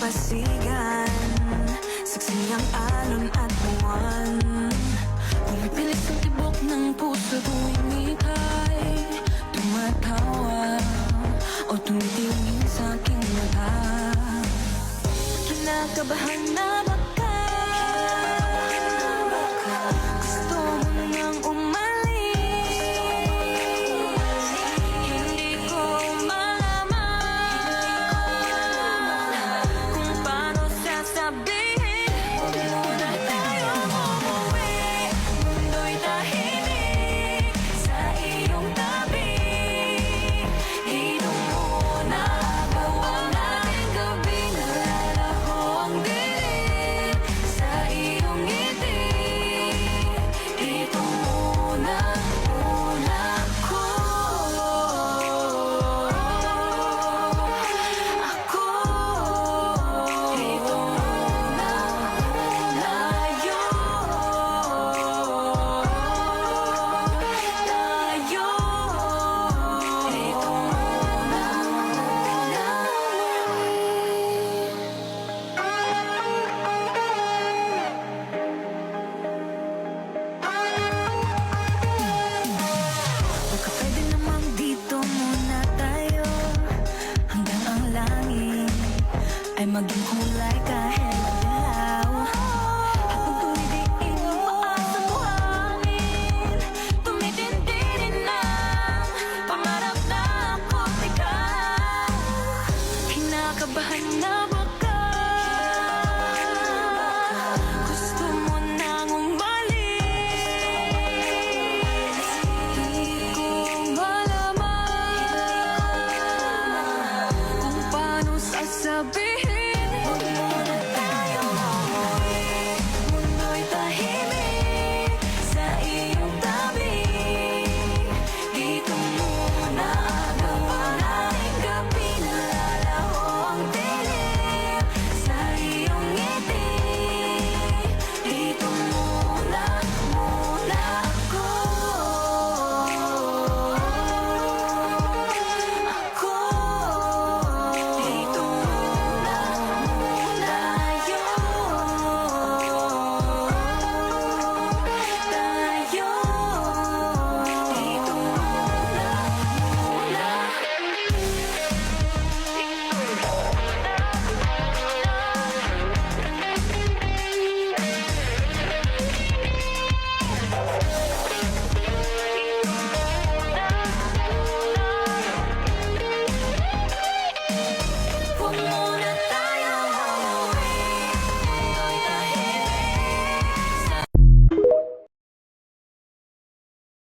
pasigan, saksi ang alon at buwan. Pumipilis ang tibok ng puso tuwing ika'y tumatawa o tumitingin sa aking mata. Kinakabahan na baka gusto mo nang umalis. Hindi ko malaman kung paano sasabihin. Huwag muna tayo umuwi, mundo'y tahimik sa iyong tabi. Dito muna habang ating gabi, nalalaho ang dilim sa iyong ngiti. Dito muna ako. Dito muna tayo. Dito muna baka pwede namang dito muna tayo hanggang ang langit ay maging kulay kahit madilaw. Habang tumidiin ang paasa mo hangin, tumitindi rin ang pangarap na ako't ikaw. Kinakabahan na ba